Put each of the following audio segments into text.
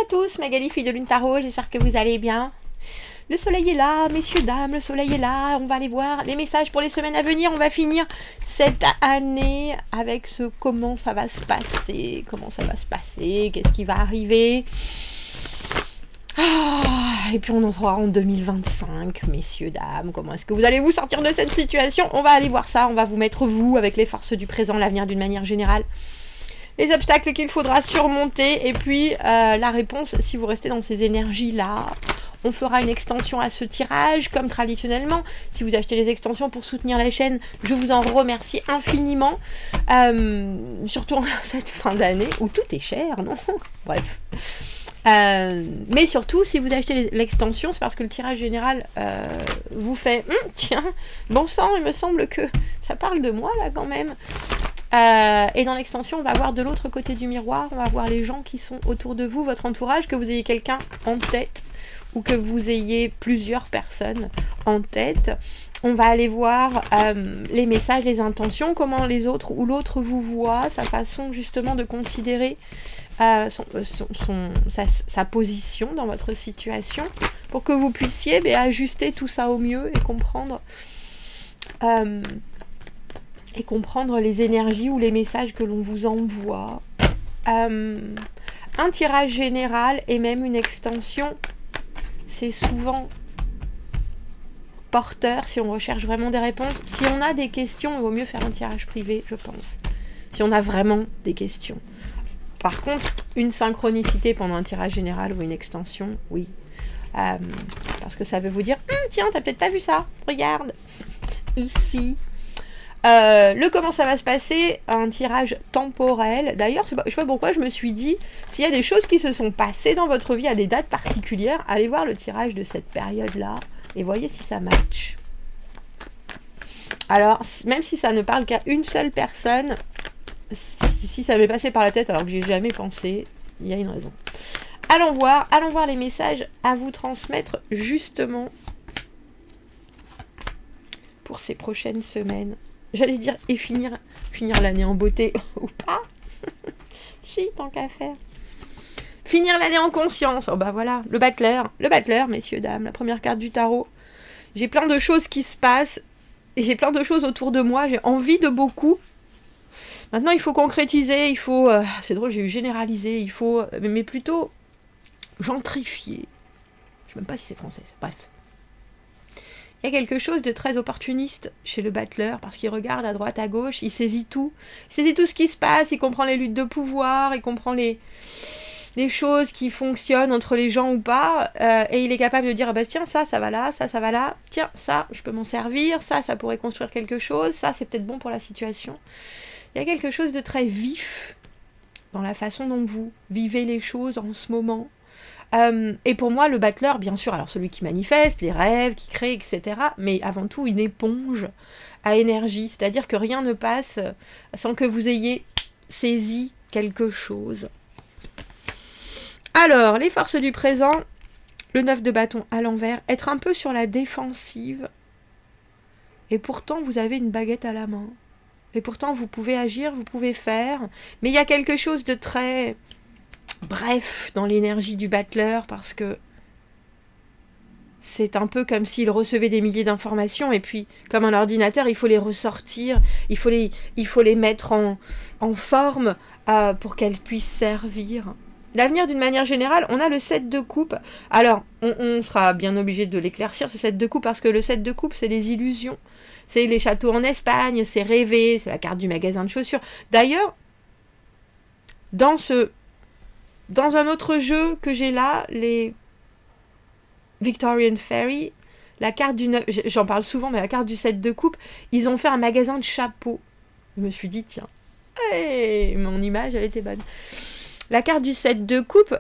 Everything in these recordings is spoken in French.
tous, Magali, fille de Lune Tarot, j'espère que vous allez bien. Le soleil est là, messieurs, dames, le soleil est là. On va aller voir les messages pour les semaines à venir. On va finir cette année avec ce comment ça va se passer. Comment ça va se passer, qu'est-ce qui va arriver. Et puis on entrera en 2025, messieurs, dames. Comment est-ce que vous allez vous sortir de cette situation? On va aller voir ça, on va vous mettre vous, avec les forces du présent, l'avenir d'une manière générale. Les obstacles qu'il faudra surmonter. Et puis la réponse, si vous restez dans ces énergies-là. On fera une extension à ce tirage, comme traditionnellement. Si vous achetez les extensions pour soutenir la chaîne, je vous en remercie infiniment. Surtout en cette fin d'année, où tout est cher, non? Bref. Mais surtout, si vous achetez l'extension, c'est parce que le tirage général vous fait tiens, bon sang, il me semble que ça parle de moi, là, quand même. Et dans l'extension, on va voir de l'autre côté du miroir, on va voir les gens qui sont autour de vous, votre entourage, que vous ayez quelqu'un en tête, ou que vous ayez plusieurs personnes en tête. On va aller voir les messages, les intentions, comment les autres ou l'autre vous voit, sa façon justement de considérer sa position dans votre situation, pour que vous puissiez ajuster tout ça au mieux et comprendre les énergies ou les messages que l'on vous envoie. Un tirage général et même une extension, c'est souvent porteur si on recherche vraiment des réponses. Si on a des questions, il vaut mieux faire un tirage privé, je pense. Si on a vraiment des questions. Par contre, une synchronicité pendant un tirage général ou une extension, oui. Parce que ça veut vous dire, tiens, t'as peut-être pas vu ça, regarde. Ici. Le comment ça va se passer, un tirage temporel. D'ailleurs, je sais pas pourquoi je me suis dit, s'il y a des choses qui se sont passées dans votre vie à des dates particulières, allez voir le tirage de cette période-là et voyez si ça match. Alors, même si ça ne parle qu'à une seule personne, si ça m'est passé par la tête alors que j'ai jamais pensé, il y a une raison. Allons voir les messages à vous transmettre justement pour ces prochaines semaines. J'allais dire et finir l'année en beauté ou pas. Si, tant qu'à faire. Finir l'année en conscience. Oh bah voilà, le battleur, messieurs, dames, la première carte du tarot. J'ai plein de choses qui se passent. Et j'ai plein de choses autour de moi. J'ai envie de beaucoup. Maintenant, il faut concrétiser, il faut... c'est drôle, j'ai eu généraliser, il faut... Mais plutôt gentrifier. Je ne sais même pas si c'est français, bref. Il y a quelque chose de très opportuniste chez le battleur, parce qu'il regarde à droite, à gauche, il saisit tout. Il saisit tout ce qui se passe, il comprend les luttes de pouvoir, il comprend les choses qui fonctionnent entre les gens ou pas, et il est capable de dire, ah bah tiens, ça va là, ça va là, tiens, ça, je peux m'en servir, ça pourrait construire quelque chose, ça, c'est peut-être bon pour la situation. Il y a quelque chose de très vif dans la façon dont vous vivez les choses en ce moment. Et pour moi, le battleur, bien sûr, alors celui qui manifeste, les rêves, qui crée, etc., mais avant tout une éponge à énergie, c'est-à-dire que rien ne passe sans que vous ayez saisi quelque chose. Alors, les forces du présent, le 9 de bâton à l'envers, être un peu sur la défensive, et pourtant vous avez une baguette à la main. Et pourtant vous pouvez agir, vous pouvez faire, mais il y a quelque chose de très... bref dans l'énergie du battleur, parce que c'est un peu comme s'il recevait des milliers d'informations et puis comme un ordinateur il faut les ressortir, il faut les mettre en forme pour qu'elles puissent servir. L'avenir d'une manière générale, on a le 7 de coupe. Alors on sera bien obligé de l'éclaircir ce 7 de coupe, parce que le 7 de coupe c'est les illusions, c'est les châteaux en Espagne, c'est rêver, c'est la carte du magasin de chaussures. D'ailleurs, dans un autre jeu que j'ai là, les Victorian Fairy, la carte du 9, j'en parle souvent, mais la carte du 7 de coupe, ils ont fait un magasin de chapeaux. Je me suis dit, tiens, hey, mon image, elle était bonne. La carte du 7 de coupe,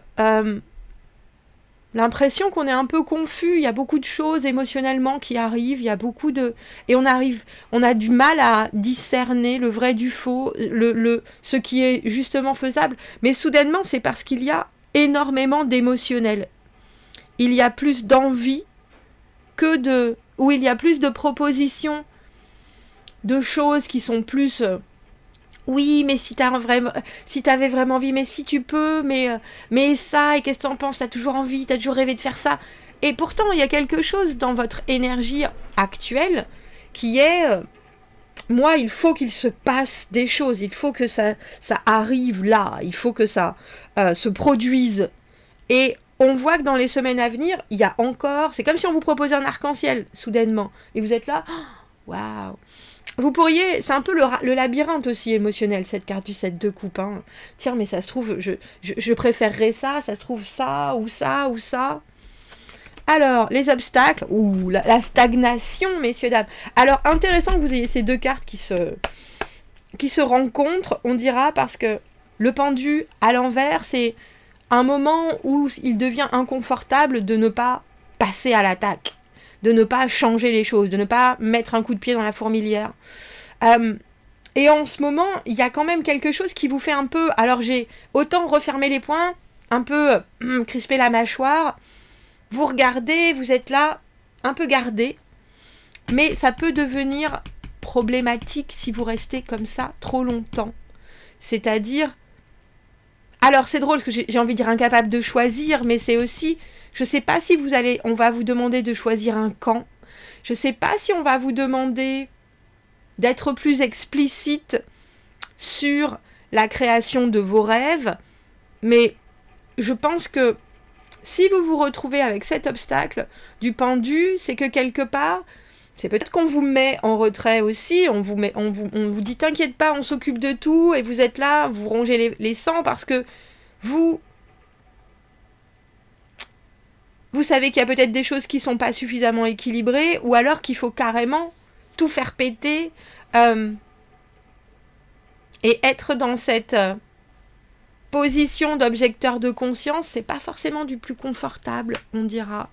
l'impression qu'on est un peu confus, il y a beaucoup de choses émotionnellement qui arrivent, il y a beaucoup de... Et on a du mal à discerner le vrai du faux, ce qui est justement faisable. Mais soudainement, c'est parce qu'il y a énormément d'émotionnel. Il y a plus d'envie ou il y a plus de propositions, de choses qui sont plus oui, mais si t'avais vraiment envie, mais si tu peux, mais ça, et qu'est-ce que t'en penses? T'as toujours envie, t'as toujours rêvé de faire ça. Et pourtant, il y a quelque chose dans votre énergie actuelle qui est... moi, il faut qu'il se passe des choses, il faut que ça arrive là, il faut que ça se produise. Et on voit que dans les semaines à venir, il y a encore... C'est comme si on vous proposait un arc-en-ciel, soudainement. Et vous êtes là, waouh. Vous pourriez... C'est un peu le labyrinthe aussi émotionnel, cette carte du 7 de coupe. Hein. Tiens, mais ça se trouve, je préférerais ça, ça se trouve ça, ou ça, ou ça. Alors, les obstacles, ou la stagnation, messieurs, dames. Alors, intéressant que vous ayez ces deux cartes qui se rencontrent, on dira, parce que le pendu à l'envers, c'est un moment où il devient inconfortable de ne pas passer à l'attaque, de ne pas changer les choses, de ne pas mettre un coup de pied dans la fourmilière. Et en ce moment, il y a quand même quelque chose qui vous fait un peu... Alors, j'ai autant refermé les poings, un peu crispé la mâchoire... Vous regardez, vous êtes là, un peu gardé, mais ça peut devenir problématique si vous restez comme ça trop longtemps. C'est-à-dire... Alors c'est drôle, parce que j'ai envie de dire incapable de choisir, mais c'est aussi... Je ne sais pas si on va vous demander de choisir un camp. Je ne sais pas si on va vous demander d'être plus explicite sur la création de vos rêves, mais je pense que si vous vous retrouvez avec cet obstacle du pendu, c'est que quelque part, c'est peut-être qu'on vous met en retrait aussi, on vous dit t'inquiète pas, on s'occupe de tout, et vous êtes là, vous rongez les sangs parce que vous savez qu'il y a peut-être des choses qui sont pas suffisamment équilibrées, ou alors qu'il faut carrément tout faire péter, et être dans cette... position d'objecteur de conscience, c'est pas forcément du plus confortable, on dira.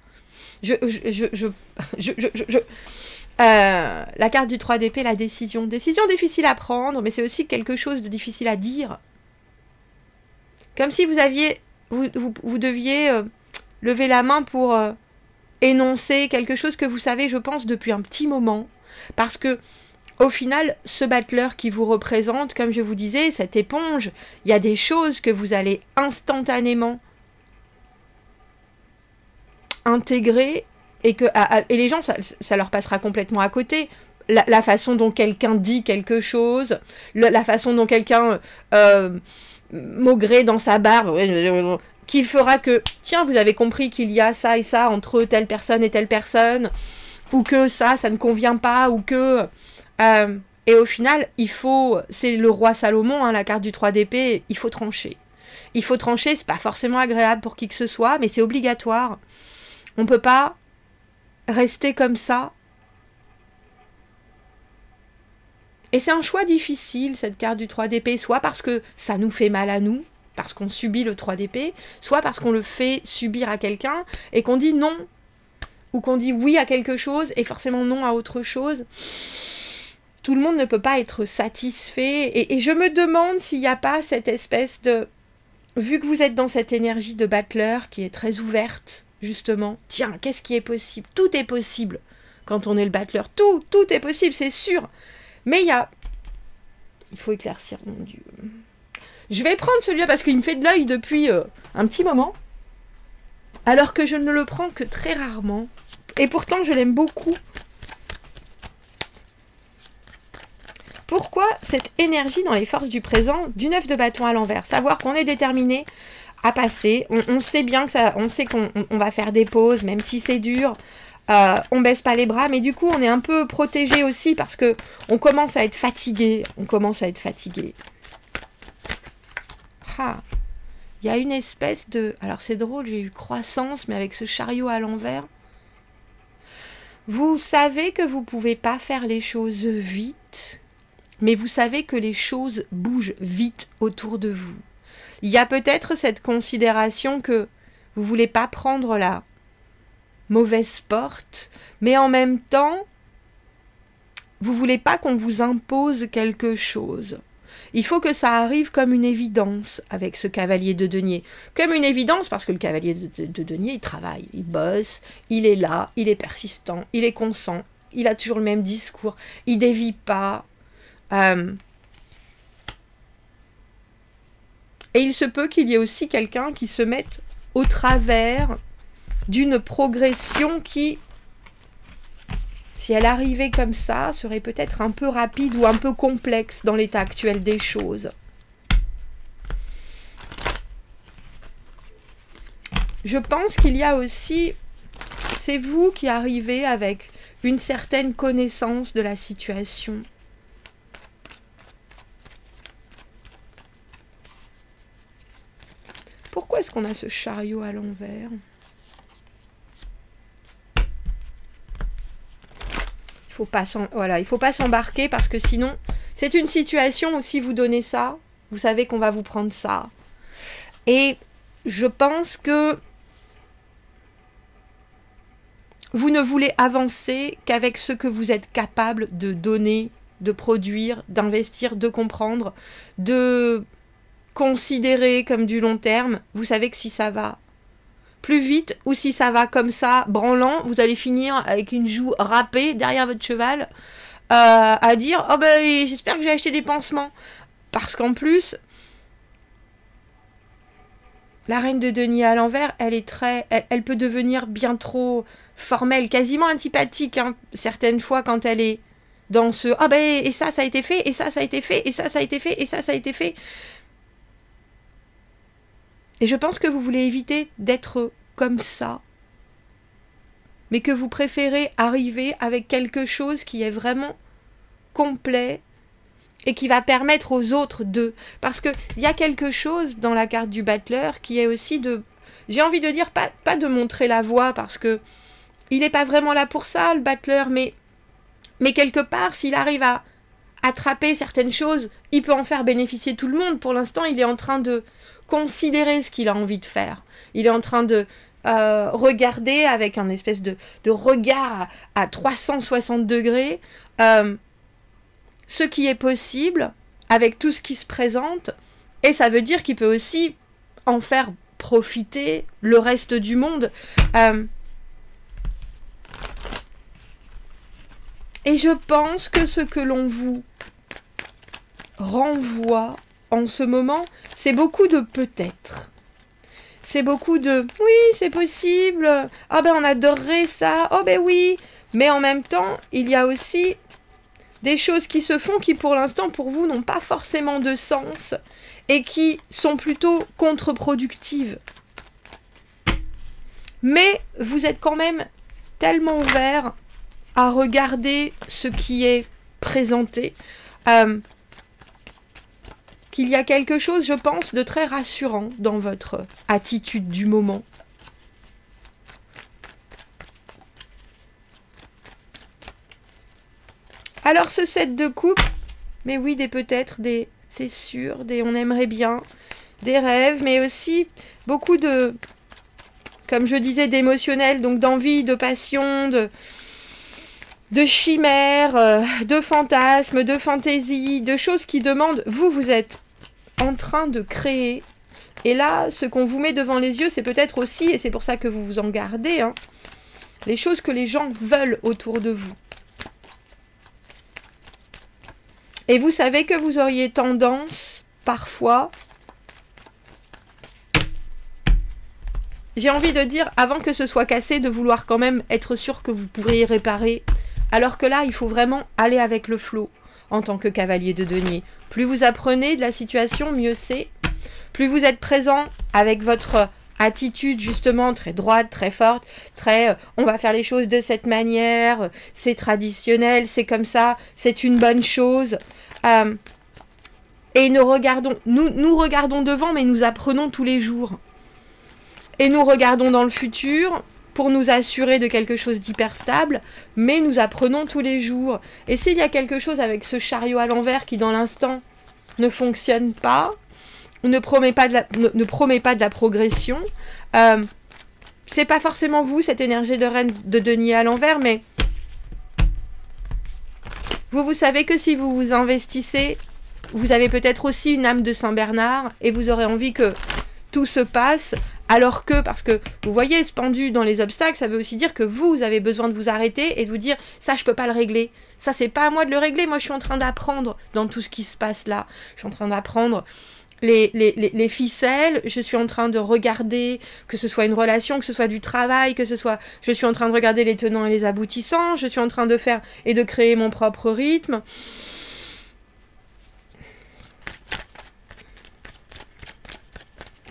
La carte du 3 d'épée, la décision. Décision difficile à prendre, mais c'est aussi quelque chose de difficile à dire. Comme si vous deviez lever la main pour énoncer quelque chose que vous savez, je pense, depuis un petit moment. Parce que au final, ce battleur qui vous représente, comme je vous disais, cette éponge, il y a des choses que vous allez instantanément intégrer et les gens, ça leur passera complètement à côté. La façon dont quelqu'un dit quelque chose, la façon dont quelqu'un maugré dans sa barbe, qui fera que, tiens, vous avez compris qu'il y a ça et ça entre telle personne et telle personne, ou que ça ne convient pas, ou que... et au final, c'est le roi Salomon, hein, la carte du 3 d'épée, il faut trancher. Il faut trancher, c'est pas forcément agréable pour qui que ce soit, mais c'est obligatoire. On peut pas rester comme ça. Et c'est un choix difficile, cette carte du 3 d'épée, soit parce que ça nous fait mal à nous, parce qu'on subit le 3 d'épée, soit parce qu'on le fait subir à quelqu'un, et qu'on dit non, ou qu'on dit oui à quelque chose, et forcément non à autre chose. Tout le monde ne peut pas être satisfait. Et je me demande s'il n'y a pas cette espèce de... Vu que vous êtes dans cette énergie de battleur qui est très ouverte, justement, tiens, qu'est-ce qui est possible? Tout est possible quand on est le battleur. Tout est possible, c'est sûr. Mais il y a... Il faut éclaircir, mon Dieu. Je vais prendre celui-là parce qu'il me fait de l'œil depuis un petit moment. Alors que je ne le prends que très rarement. Et pourtant, je l'aime beaucoup. Pourquoi cette énergie dans les forces du présent du 9 de bâton à l'envers? Savoir qu'on est déterminé à passer. On sait bien que ça, on sait qu'on va faire des pauses, même si c'est dur. On baisse pas les bras, mais du coup, on est un peu protégé aussi parce que on commence à être fatigué. Ah, il y a une espèce de... Alors c'est drôle, j'ai eu croissance, mais avec ce chariot à l'envers. Vous savez que vous pouvez pas faire les choses vite. Mais vous savez que les choses bougent vite autour de vous. Il y a peut-être cette considération que vous ne voulez pas prendre la mauvaise porte, mais en même temps, vous ne voulez pas qu'on vous impose quelque chose. Il faut que ça arrive comme une évidence avec ce cavalier de denier. Comme une évidence parce que le cavalier de denier, il travaille, il bosse, il est là, il est persistant, il est constant, il a toujours le même discours, il dévie pas. Et il se peut qu'il y ait aussi quelqu'un qui se mette au travers d'une progression qui, si elle arrivait comme ça, serait peut-être un peu rapide ou un peu complexe dans l'état actuel des choses. Je pense qu'il y a aussi, c'est vous qui arrivez avec une certaine connaissance de la situation. Pourquoi est-ce qu'on a ce chariot à l'envers ? Voilà, il ne faut pas s'embarquer parce que sinon, c'est une situation où si vous donnez ça, vous savez qu'on va vous prendre ça. Et je pense que vous ne voulez avancer qu'avec ce que vous êtes capable de donner, de produire, d'investir, de comprendre, de considérer comme du long terme. Vous savez que si ça va plus vite ou si ça va comme ça, branlant, vous allez finir avec une joue râpée derrière votre cheval à dire « Oh ben j'espère que j'ai acheté des pansements ». Parce qu'en plus, la reine de denier à l'envers, elle peut devenir bien trop formelle, quasiment antipathique, hein, certaines fois quand elle est dans ce « Ah ben et ça a été fait, et ça a été fait, et ça a été fait, et ça a été fait ». Et je pense que vous voulez éviter d'être comme ça, mais que vous préférez arriver avec quelque chose qui est vraiment complet et qui va permettre aux autres de... Parce qu'il y a quelque chose dans la carte du battleur qui est aussi de... J'ai envie de dire, pas de montrer la voie, parce que il n'est pas vraiment là pour ça, le battleur, mais quelque part, s'il arrive à attraper certaines choses, il peut en faire bénéficier tout le monde. Pour l'instant, il est en train de considérer ce qu'il a envie de faire. Il est en train de regarder avec un espèce de regard à 360 degrés ce qui est possible avec tout ce qui se présente, et ça veut dire qu'il peut aussi en faire profiter le reste du monde. Et je pense que ce que l'on vous renvoie en ce moment, c'est beaucoup de peut-être. C'est beaucoup de « oui, c'est possible, ah ben on adorerait ça, oh ben oui ». Mais en même temps, il y a aussi des choses qui se font qui pour l'instant pour vous n'ont pas forcément de sens et qui sont plutôt contre-productives. Mais vous êtes quand même tellement ouvert à regarder ce qui est présenté qu'il y a quelque chose, je pense, de très rassurant dans votre attitude du moment. Alors ce set de coupe, mais oui, des peut-être, des c'est sûr, des on aimerait bien, des rêves, mais aussi beaucoup de, comme je disais, d'émotionnel, donc d'envie, de passion, de chimères, de fantasmes, de fantaisie, de choses qui demandent, vous êtes en train de créer. Et là, ce qu'on vous met devant les yeux, c'est peut-être aussi, et c'est pour ça que vous vous en gardez, hein, les choses que les gens veulent autour de vous. Et vous savez que vous auriez tendance, parfois, j'ai envie de dire, avant que ce soit cassé, de vouloir quand même être sûr que vous pourriez réparer. Alors que là, il faut vraiment aller avec le flot en tant que cavalier de denier. Plus vous apprenez de la situation, mieux c'est. Plus vous êtes présent avec votre attitude justement très droite, très forte, très on va faire les choses de cette manière, c'est traditionnel, c'est comme ça, c'est une bonne chose. Et nous regardons devant, mais nous apprenons tous les jours. Et nous regardons dans le futur pour nous assurer de quelque chose d'hyper stable, mais nous apprenons tous les jours. Et s'il y a quelque chose avec ce chariot à l'envers qui dans l'instant ne fonctionne pas, ne promet pas de la progression, c'est pas forcément vous, cette énergie de reine de denier à l'envers, mais vous savez que si vous vous investissez, vous avez peut-être aussi une âme de Saint-Bernard et vous aurez envie que tout se passe, alors que, parce que vous voyez ce pendu dans les obstacles, ça veut aussi dire que vous avez besoin de vous arrêter et de vous dire ça je peux pas le régler, ça c'est pas à moi de le régler, moi je suis en train d'apprendre dans tout ce qui se passe là, je suis en train d'apprendre les ficelles, je suis en train de regarder, que ce soit une relation, que ce soit du travail, que ce soit... Je suis en train de regarder les tenants et les aboutissants, je suis en train de faire et de créer mon propre rythme.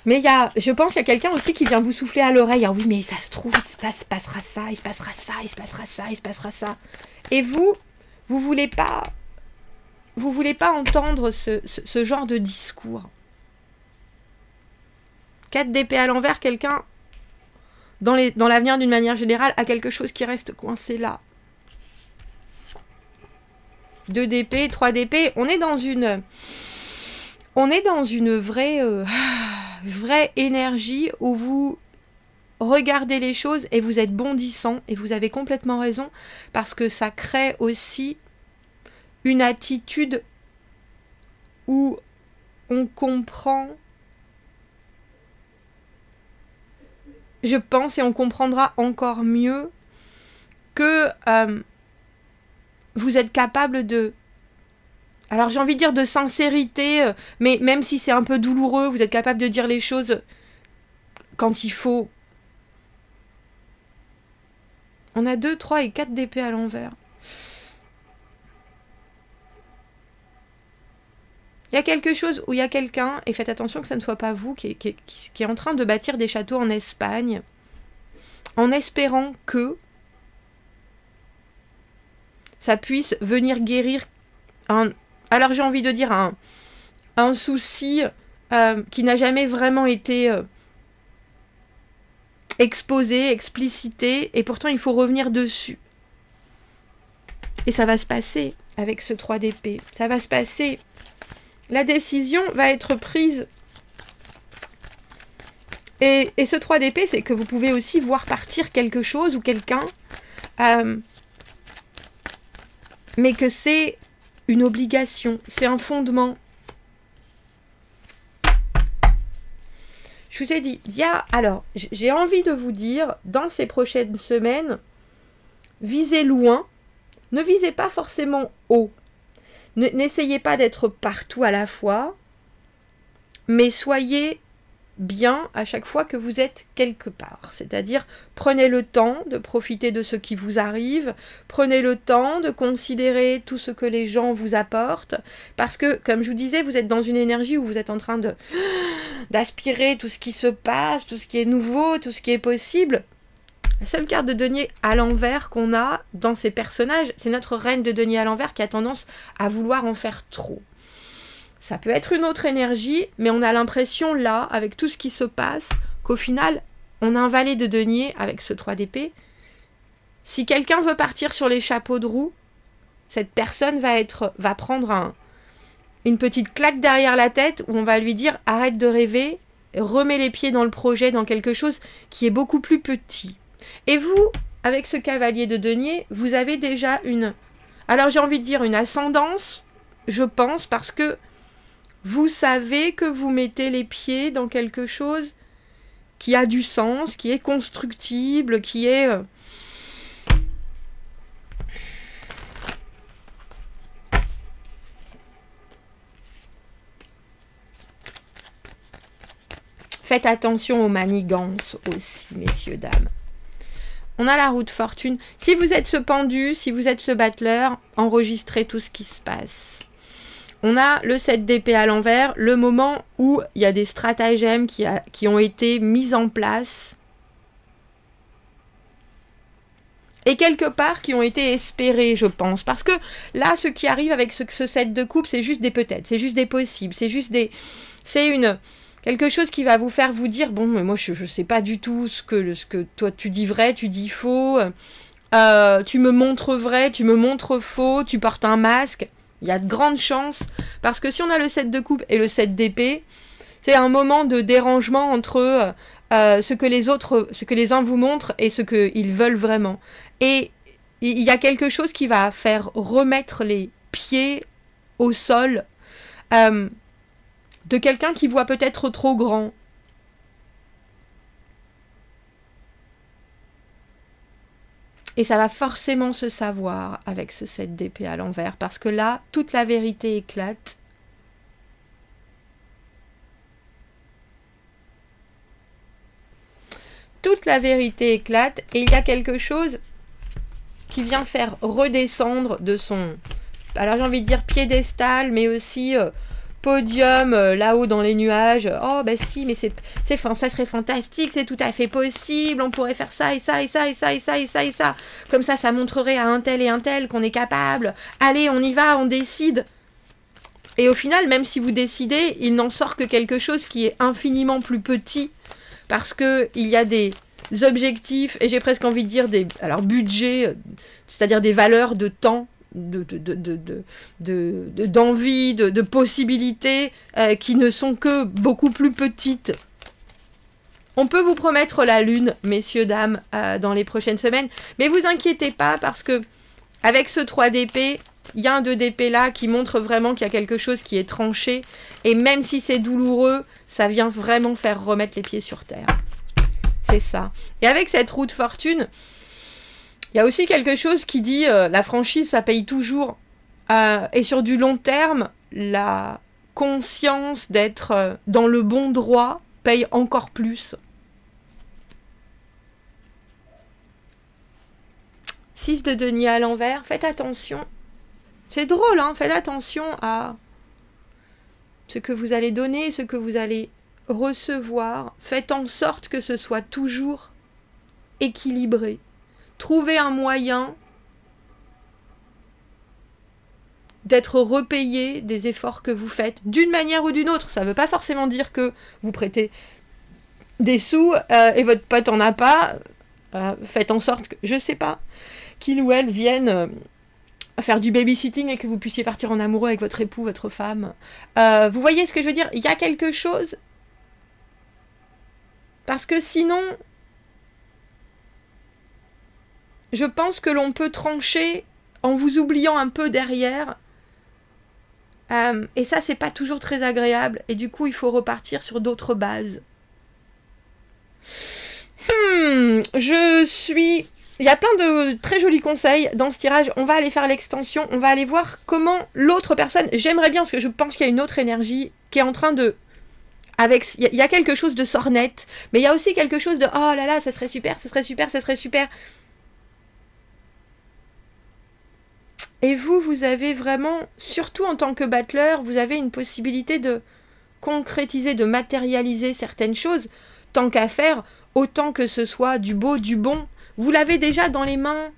Mais je pense qu'il y a quelqu'un aussi qui vient vous souffler à l'oreille. Ah oui, mais ça se trouve, ça se passera ça, il se passera ça, il se passera ça, il se passera ça. Et vous voulez pas entendre ce genre de discours. 4 d'épée à l'envers, quelqu'un, dans l'avenir d'une manière générale, a quelque chose qui reste coincé là. 2 d'épée, 3 d'épée, on est dans une vraie énergie où vous regardez les choses et vous êtes bondissant, et vous avez complètement raison, parce que ça crée aussi une attitude où on comprend, je pense, et on comprendra encore mieux que vous êtes capable de... Alors j'ai envie de dire de sincérité, mais même si c'est un peu douloureux, vous êtes capable de dire les choses quand il faut. On a 2, 3 et 4 d'épée à l'envers. Il y a quelque chose où il y a quelqu'un, et faites attention que ça ne soit pas vous, qui est en train de bâtir des châteaux en Espagne, en espérant que ça puisse venir guérir alors j'ai envie de dire un souci qui n'a jamais vraiment été exposé, explicité, et pourtant il faut revenir dessus. Et ça va se passer avec ce 3 d'épée. Ça va se passer. La décision va être prise. Et ce 3 d'épée, c'est que vous pouvez aussi voir partir quelque chose ou quelqu'un, mais que c'est une obligation, c'est un fondement. Je vous ai dit, alors, j'ai envie de vous dire, dans ces prochaines semaines, visez loin, ne visez pas forcément haut. N'essayez pas d'être partout à la fois, mais soyez bien à chaque fois que vous êtes quelque part. C'est-à-dire, prenez le temps de profiter de ce qui vous arrive, prenez le temps de considérer tout ce que les gens vous apportent, parce que, comme je vous disais, vous êtes dans une énergie où vous êtes en train d'aspirer tout ce qui se passe, tout ce qui est nouveau, tout ce qui est possible. La seule carte de denier à l'envers qu'on a dans ces personnages, c'est notre reine de denier à l'envers qui a tendance à vouloir en faire trop. Ça peut être une autre énergie, mais on a l'impression là, avec tout ce qui se passe, qu'au final, on a un valet de denier avec ce 3 d'épée. Si quelqu'un veut partir sur les chapeaux de roue, cette personne va prendre une petite claque derrière la tête où on va lui dire « Arrête de rêver, remets les pieds dans le projet, dans quelque chose qui est beaucoup plus petit. » Et vous, avec ce cavalier de denier, vous avez déjà alors j'ai envie de dire une ascendance, je pense, parce que vous savez que vous mettez les pieds dans quelque chose qui a du sens, qui est constructible, qui est... Faites attention aux manigances aussi, messieurs, dames. On a la roue de fortune. Si vous êtes ce pendu, si vous êtes ce battleur, enregistrez tout ce qui se passe. On a le 7 d'épée à l'envers, le moment où il y a des stratagèmes qui ont été mis en place. Et quelque part qui ont été espérés, je pense. Parce que là, ce qui arrive avec ce 7 de coupe, c'est juste des peut-être, c'est juste des possibles, c'est juste des... quelque chose qui va vous faire vous dire, bon, mais moi, je sais pas du tout ce que toi, tu dis vrai, tu dis faux, tu me montres vrai, tu me montres faux, tu portes un masque. Il y a de grandes chances, parce que si on a le 7 de coupe et le 7 d'épée, c'est un moment de dérangement entre ce que les uns vous montrent et ce qu'ils veulent vraiment. Et il y a quelque chose qui va faire remettre les pieds au sol de quelqu'un qui voit peut-être trop grand. Et ça va forcément se savoir avec ce 7 d'épée à l'envers, parce que là, toute la vérité éclate. toute la vérité éclate et il y a quelque chose qui vient faire redescendre de son, alors j'ai envie de dire piédestal, mais aussi podium là-haut dans les nuages. Oh ben si, mais ça serait fantastique, c'est tout à fait possible, on pourrait faire ça et ça et ça et ça et ça et ça et ça. Comme ça montrerait à un tel et un tel qu'on est capable. Allez, on y va, on décide. Et au final, même si vous décidez, il n'en sort que quelque chose qui est infiniment plus petit parce que il y a des objectifs, et j'ai presque envie de dire des budgets, c'est-à-dire des valeurs de temps, d'envie, de possibilités qui ne sont que beaucoup plus petites. On peut vous promettre la lune, messieurs, dames, dans les prochaines semaines, mais vous inquiétez pas parce que avec ce 3 d'épée, il y a un 2 d'épée là qui montre vraiment qu'il y a quelque chose qui est tranché, et même si c'est douloureux, ça vient vraiment faire remettre les pieds sur terre. C'est ça. Et avec cette roue de fortune, il y a aussi quelque chose qui dit la franchise, ça paye toujours. Et sur du long terme, la conscience d'être dans le bon droit paye encore plus. 6 de denier à l'envers, faites attention. C'est drôle, hein, faites attention à ce que vous allez donner, ce que vous allez recevoir. Faites en sorte que ce soit toujours équilibré. Trouvez un moyen d'être repayé des efforts que vous faites d'une manière ou d'une autre. Ça ne veut pas forcément dire que vous prêtez des sous et votre pote en a pas. Faites en sorte que, je sais pas, qu'il ou elle vienne faire du babysitting et que vous puissiez partir en amoureux avec votre époux, votre femme. Vous voyez ce que je veux dire? Il y a quelque chose. Parce que sinon, je pense que l'on peut trancher en vous oubliant un peu derrière. Et ça, c'est pas toujours très agréable. Et du coup, il faut repartir sur d'autres bases. Il y a plein de très jolis conseils dans ce tirage. On va aller faire l'extension. On va aller voir comment l'autre personne... J'aimerais bien, parce que je pense qu'il y a une autre énergie qui est en train de... Il y a quelque chose de sornette. Mais il y a aussi quelque chose de... Oh là là, ça serait super, ça serait super, ça serait super. Et vous avez vraiment, surtout en tant que battleur, vous avez une possibilité de concrétiser, de matérialiser certaines choses. Tant qu'à faire, autant que ce soit du beau, du bon. Vous l'avez déjà dans les mains.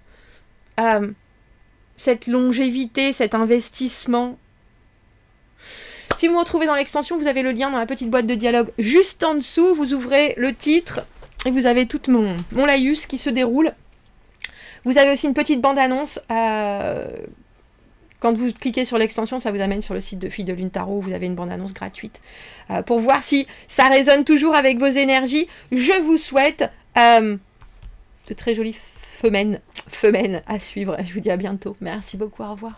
Cette longévité, cet investissement. Si vous me retrouvez dans l'extension, vous avez le lien dans la petite boîte de dialogue juste en dessous. Vous ouvrez le titre et vous avez tout mon laïus qui se déroule. Vous avez aussi une petite bande-annonce. Quand vous cliquez sur l'extension, ça vous amène sur le site de Filles de Lune Tarot. Vous avez une bande-annonce gratuite pour voir si ça résonne toujours avec vos énergies. Je vous souhaite de très jolies semaines à suivre. Je vous dis à bientôt. Merci beaucoup. Au revoir.